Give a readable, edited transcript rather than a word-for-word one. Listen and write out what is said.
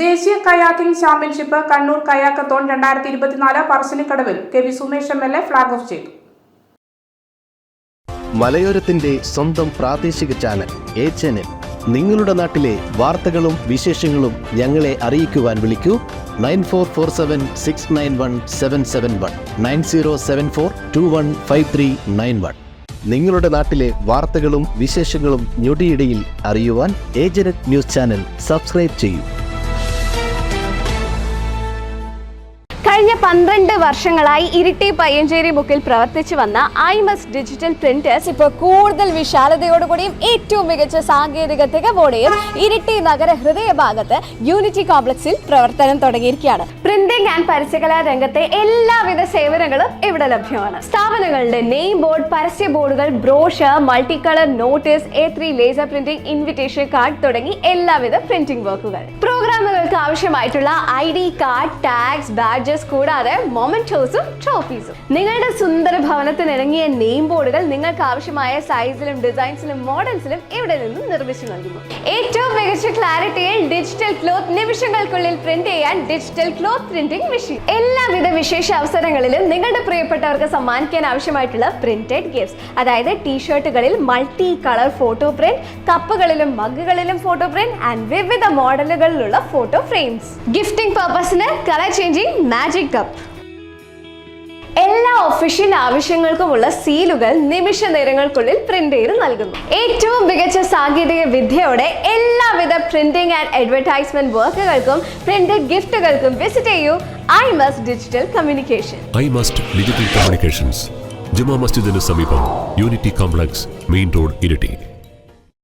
ദേശീയ kayaking championship Kannur kayakathon 2024 പറശ്ശിനിക്കടവിൽ KV. Sumesh MLA flag off ചെയ്തു. മലയോരത്തിന്റെ സ്വന്തം പ്രാദേശിക ചാനൽ എ ചാനൽ. നിങ്ങളുടെ നാട്ടിലെ വാർത്തകളും വിശേഷങ്ങളും ഞങ്ങളെ അറിയിക്കുവാൻ വിളിക്കൂ 9447691771 9074215391. നിങ്ങളുടെ നാട്ടിലെ വാർത്തകളും വിശേഷങ്ങളും ഞൊടിയിടയിൽ അറിയുവാൻ ഏജനറ്റ് ന്യൂസ് ചാനൽ സബ്സ്ക്രൈബ് ചെയ്യൂ. കഴിഞ്ഞ 12 വർഷങ്ങളായി ഇരിട്ടി പയ്യഞ്ചേരി ബുക്കിൽ പ്രവർത്തിച്ചു വന്ന ഐമസ് ഡിജിറ്റൽ പ്രിന്റേഴ്സ് ഇപ്പോൾ കൂടുതൽ വിശാലതയോടുകൂടിയും ഏറ്റവും മികച്ച സാങ്കേതിക തികവോടെയും ഇരിട്ടി നഗര ഹൃദയഭാഗത്ത് യൂണിറ്റി കോംപ്ലക്സിൽ പ്രവർത്തനം തുടങ്ങിയിരിക്കുകയാണ്. പ്രിന്റിംഗ് ആൻഡ് പരസ്യകലാ രംഗത്തെ എല്ലാവിധ സേവനങ്ങളും ഇവിടെ ലഭ്യമാണ്. സ്ഥാപനങ്ങളുടെ നെയിം ബോർഡ്, പരസ്യ ബോർഡുകൾ, brochure, multi colour notice, A3 laser printing, invitation card തുടങ്ങി എല്ലാവിധ പ്രിന്റിംഗ് വർക്കുകൾ. പ്രോഗ്രാമുകൾക്ക് ആവശ്യമായിട്ടുള്ള ID കാർഡ്, ടാഗ്സ്, ബാഡ്ജസ് കൂടാതെ മൊമെന്റോസും ട്രോഫീസും. നിങ്ങളുടെ സുന്ദര ഭവനത്തിന് ഇണങ്ങിയ നെയിം ബോർഡുകൾ നിങ്ങൾക്ക് ആവശ്യമായ സൈസിലും ഡിസൈൻസിലും മോഡൽസിലും ഇവിടെ നിന്നും നിർമ്മിച്ചു നൽകുന്നു. ഏറ്റവും മികച്ച ക്ലാരിറ്റിയിൽ ഡിജിറ്റൽ ക്ലോത്ത് നിമിഷങ്ങൾക്കുള്ളിൽ പ്രിന്റ് ചെയ്യാൻ ഡിജിറ്റൽ ക്ലോത്ത് പ്രിന്റിംഗ് മെഷീൻ. എല്ലാവിധ വിശേഷ അവസരങ്ങളിലും നിങ്ങളുടെ പ്രിയപ്പെട്ടവർക്ക് സമ്മാനിക്കാൻ ആവശ്യമായിട്ടുള്ള പ്രിന്റഡ് ഗിഫ്റ്റ്സ്, അതായത് ടീഷർട്ടുകളിൽ മൾട്ടി കളർ ഫോട്ടോ പ്രിന്റ്, കപ്പുകളിലും മഗ്ഗുകളിലും ഫോട്ടോ പ്രിന്റ് ആൻഡ് വിവിധ മോഡലുകളിലുള്ള ഫോട്ടോ ഫ്രെയിംസ്. ഗിഫ്റ്റിംഗ് പർപ്പസിന് കളർ ചേഞ്ചിങ് മാജിക് കപ്പ്. എല്ലാ ഒഫീഷ്യൽ ആവശ്യങ്ങൾക്കുമുള്ള സീലുകൾ നിമിഷ നേരങ്ങൾക്കുള്ളിൽ പ്രിന്റ് ചെയ്ത് നൽകുന്നു. ഏറ്റവും മികച്ച സാങ്കേതിക വിദ്യയോടെ എല്ലാവിധ പ്രിന്റിംഗ് ആൻഡ് അഡ്വർടൈസ്മെന്റ് വർക്കുകൾക്കും പ്രിന്റഡ് ഗിഫ്റ്റുകൾക്കും വിസിറ്റ് ചെയ്യൂ Aimas digital communication. Aimas digital communications, Juma മസ്ജിദിന് സമീപം, unity complex, main road, Iritty.